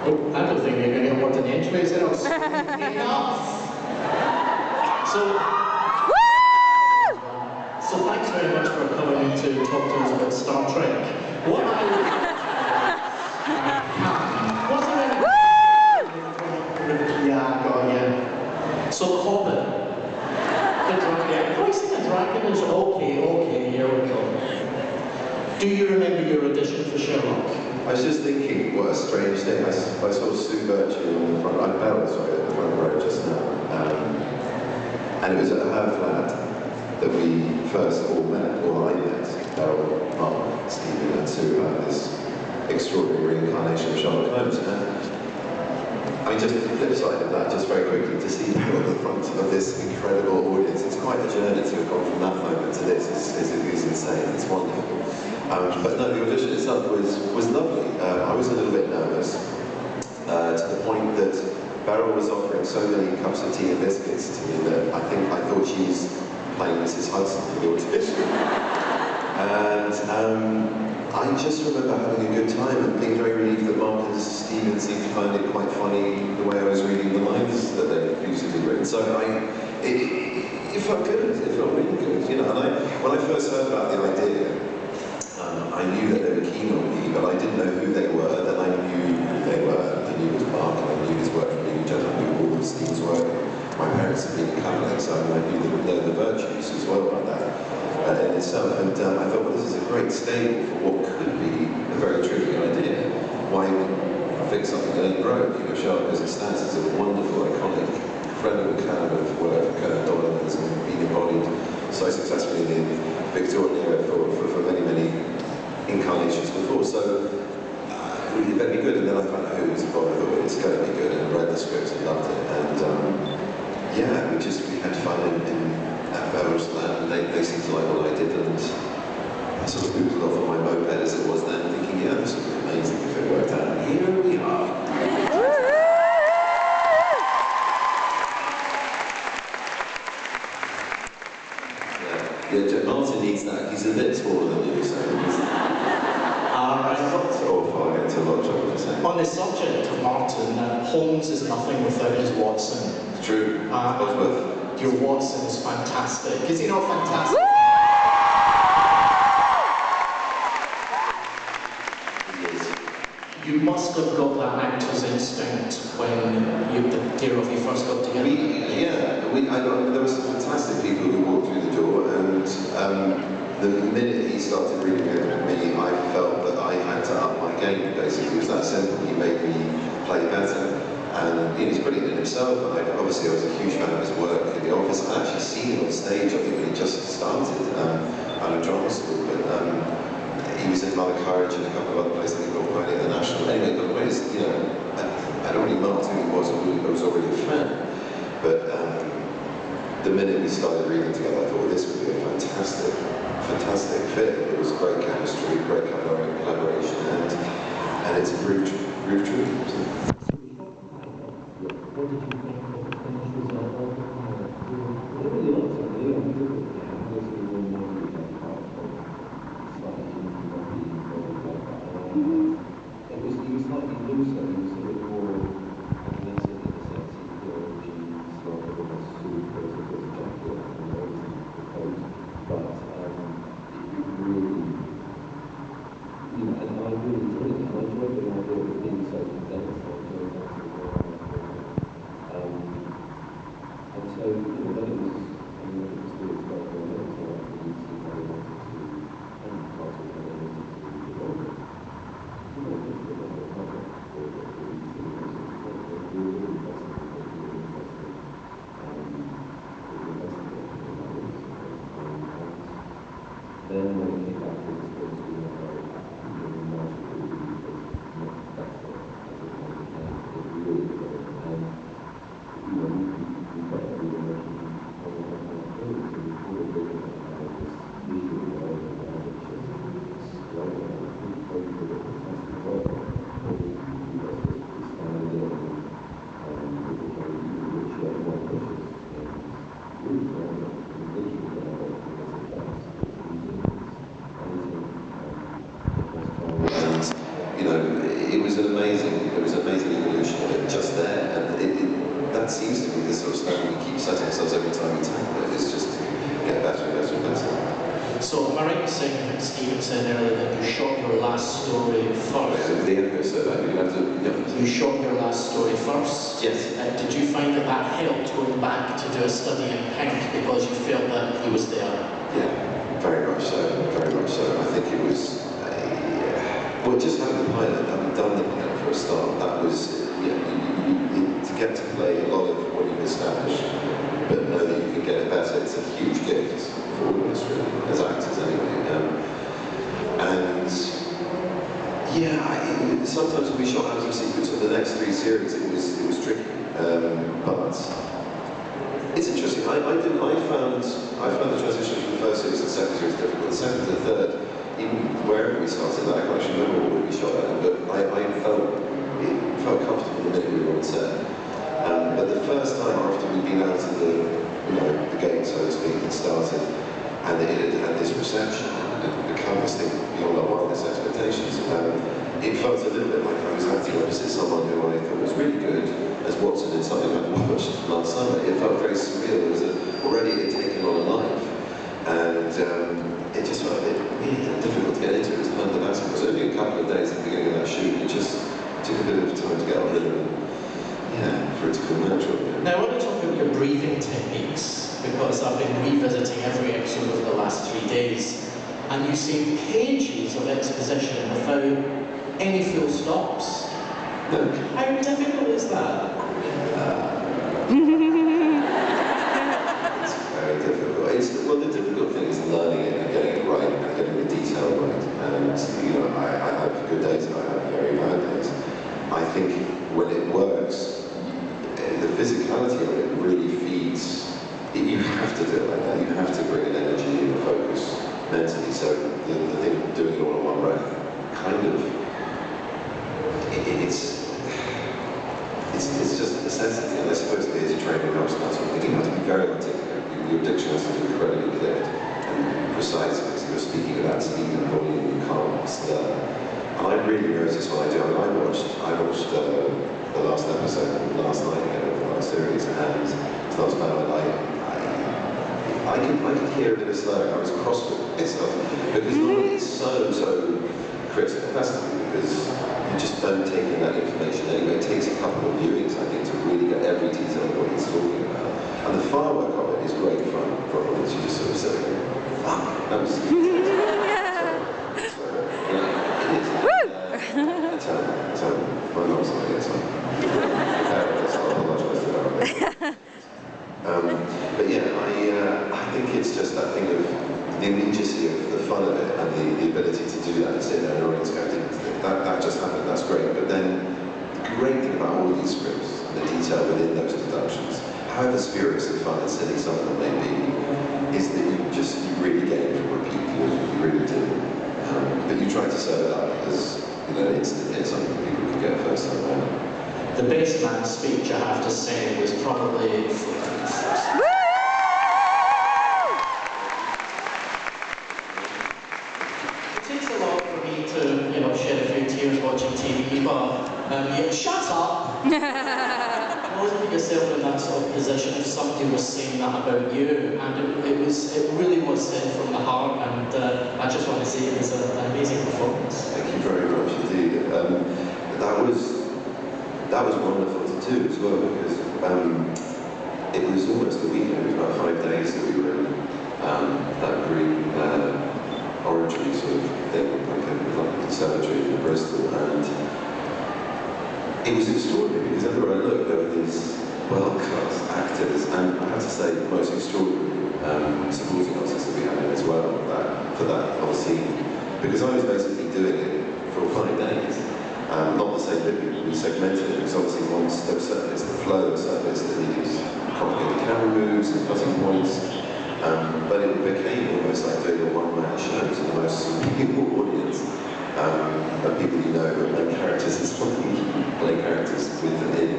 Oh, I don't think you're going to get more than entries else. Enough! So thanks very much for coming to talk to us about Star Trek. What I was there any... Yeah, I got you. So Hobbit. The dragon. Voicing a dragon is okay, here we go. Do you remember your audition for Sherlock? I was just thinking, what a strange thing. I saw Sue Birchie on the front, at the front row just now. And it was at her flat that we first all met, or I met, Beryl, Mark, Stephen and Sue had this extraordinary reincarnation of Sherlock Holmes. And I mean, just the flip side of that, just very quickly, to see Beryl at the front of this incredible audience, it's quite a journey to have gone from that moment to this. It's insane, it's wonderful. But no, the audition itself was lovely. I was a little bit nervous, to the point that Beryl was offering so many cups of tea and biscuits to me that I thought she was playing Mrs. Hudson for the audition. And I just remember having a good time and being very relieved that Mark and Stephen seemed to find it quite funny the way I was reading the lines that they'd previously written. So it felt good, it felt really good, you know. And when I first heard about the idea, I knew that they were keen on me, but I didn't know who they were. Then I knew who they were. I knew it was Mark, and I knew his work from New Jersey, I knew all of Steve's work. My parents had been Catholic, so I knew the virtues as well about that in itself. And I thought, well, this is a great stable for what could be a very tricky idea. Why fix something that ain't broke? You know, Sherlock as it stands is a wonderful, iconic, incredible kind of work, Dolan has been embodied so successfully in the Victorian era for many incarnations before, so it better be good. And then I found out who it was involved. I thought it's going to be good, and I read the script and loved it. And yeah, we had fun in Belgium, and they seemed to like what I did, and I sort of moved off on my moped as it was then, thinking, yeah, this would be amazing if it worked out. And here we are. Yeah, Martin needs that. He's a bit smaller than you, so on the subject of Martin, Holmes is nothing without his Watson. It's true. Your Watson is fantastic. Is he not fantastic? He is. You must have got that actor's instinct when the pair of you first got together. There were some fantastic people who walked through the door, and the minute he started reading it with me, I felt that I had to up my game, basically. It was that simple. He made me play better. And he's brilliant in himself, and obviously I was a huge fan of his work in the office. I'd actually seen him on stage, I think, when he just started out of drama school, but he was in Mother Courage and a couple of other places, I think, got playing at the National. Anyway, the point is, you know, I'd already marked who he was, and I was already a fan. But the minute we started reading together, I thought this would be a fantastic fit. It was great chemistry, great collaboration, and it's proved true. What did you think of the finished result? I really liked it. I guess it was all more slightly it was slightly looser. It was a bit more aggressive in the sense of jeans, like a bit of a suit, there was a jacket, and everything proposed. But it really, you know, and I really enjoyed it. And I enjoyed the idea of it being so amazing evolution of it just there, and that seems to be the sort of standard we keep setting ourselves every time we tackle it. It's just to get better and better and better. So am I right in saying that Stephen said earlier that you shot your last story first? The echo survey, you have to... You shot your last story first? Yes. Did you find that that helped going back to do a study in pink because you felt that he was there? Yeah, very much so, very much so. I think it was... well, just having the pilot, having done the pilot for a start, that was... to get to play a lot of what you've established, but know that you can get it better, it's a huge gift for all of us, really, as actors anyway. And yeah, sometimes when we shot out of sequence of the next 3 series, it was tricky. But it's interesting. I found the transition from the first series to the second series difficult. The second to the third, even wherever we started, I can't actually remember what we shot at, but I felt comfortable the minute we were on set. But the first time after we'd been out of the gate, so to speak, and started, and it had had this reception and become this thing beyond our wildest expectations, it felt a little bit like I was acting opposite someone who I thought was really good as Watson in something I'd watched last summer. It felt very surreal. Already it had taken on a life, and it just felt a bit weird and difficult to get into. It was kind of the It was only a couple of days at the beginning of that shoot. It just took a bit of time to get on rhythm. Yeah, for it to come natural. Now I want to talk about your breathing techniques, because I've been revisiting every episode over the last 3 days, and you see pages of exposition without any full stops. No. How difficult is that? It's very difficult. Well, the difficult thing is learning it and getting it right and getting the detail right. And I have good days and I have very bad days. I think when it works, the physicality of it really feeds. You have to do it like that. You have to bring an energy and a focus mentally. So the thing of doing it all in one breath, kind of, it's just a necessity. And I suppose it is a training house and that sort of thing. You have to be very articulate. Your diction has to be incredibly clear and precise, because you're speaking at that speed and volume you can't slur. And I really noticed what I do. I mean, I watched the last episode last night again of the last series, and as I was found I could hear a bit of slurring. I was cross with myself because normally it's so crisp. That's because you just don't take in that information anyway. It takes a couple of viewings, I think, to really get every detail of what he's talking about. And the firework of it is great fun for all. You just sort of sit there, fuck, that was sorry. My mum's not here, so I apologise to her. But yeah, I think it's just that thing of the immediacy of the fun of it and the ability to do that and sit there and audience go, that just happened, that's great. But then the great thing about all of these scripts and the detail within those productions, however spurious and fun and silly some of them may be, is that you really get it from repeat viewing, you really do. But you try to serve it up as it's something that people can get first time around. The best man speech, I have to say, was probably... It takes a lot for me to, shed a few tears watching TV, but shut up! You always put yourself in that sort of position if somebody was saying that about you, and it really was said from the heart, and I just want to say it was an amazing performance. Thank you very much indeed. That was wonderful to do as well, because it was almost a weekend. It was about 5 days that we were in that green oratory sort of thing, like a conservatory in Bristol, and it was extraordinary because everywhere I looked there were these world-class actors, and I have to say the most extraordinary supporting artists that we had in as well for that whole scene, because I was basically doing it for 5 days. Not the same bit, we segmented it, because obviously once there were certain bits that flow, there were certain bits that needed complicated camera moves and cutting points, but it became almost like doing a one-man show to the most people audience, of people you know, and play characters as well, play characters with and in.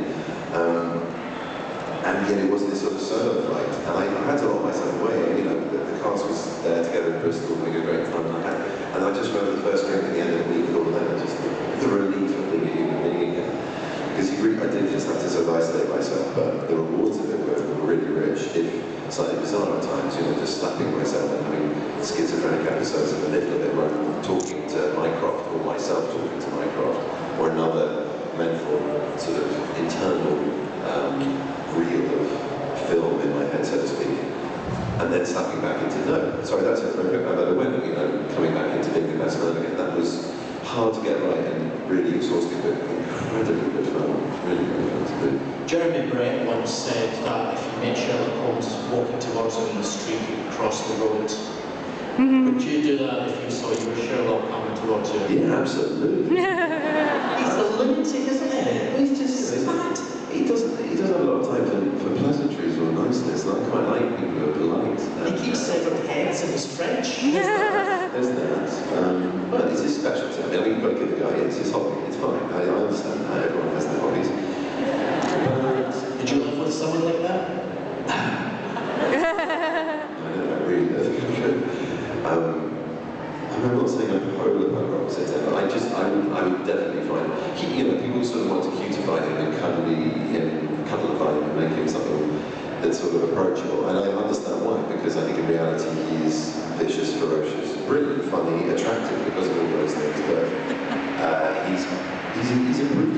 And yet it wasn't this sort of solo flight, and I had to lock myself away. The cast was there together in Bristol, having a great time, and I just remember the first drink at the end of the week with all of them, just the relief of being a human being again. but the rewards of it were really rich, if slightly bizarre at times, you know, just slapping myself and having schizophrenic episodes of a little bit where I'm talking to Mycroft, or myself talking to Mycroft, or another mental sort of internal reel of film in my head, so to speak, and then slapping back into, no, sorry, that's it, but when, you know, coming back into being the best man again, that was hard to get right and really exhausting, but incredibly good fun, really fun to do. Jeremy Brett once said that if you met Sherlock Holmes walking towards him in the street, you would cross the road. Would you do that if you saw your Sherlock coming towards you? Yeah, absolutely. He's a lunatic, isn't he? He's just mad. He doesn't have a lot of time for pleasantries or niceness. I quite like people who are polite. He keeps severing heads in his French. There's that. Well, it's his specialty. I mean, you've got to give the guy, it's his hobby. It's fine. I understand that. Everyone has their hobbies. Did you live with someone like that? I know, I really do. I'm not saying I'm polar opposite end, but I would definitely find, you know, people sort of want to cutify him and cuddleify him and make him something that's sort of approachable, and I understand why, because I think in reality he's vicious, ferocious, brilliant, funny, attractive because of all those things, but he's a brute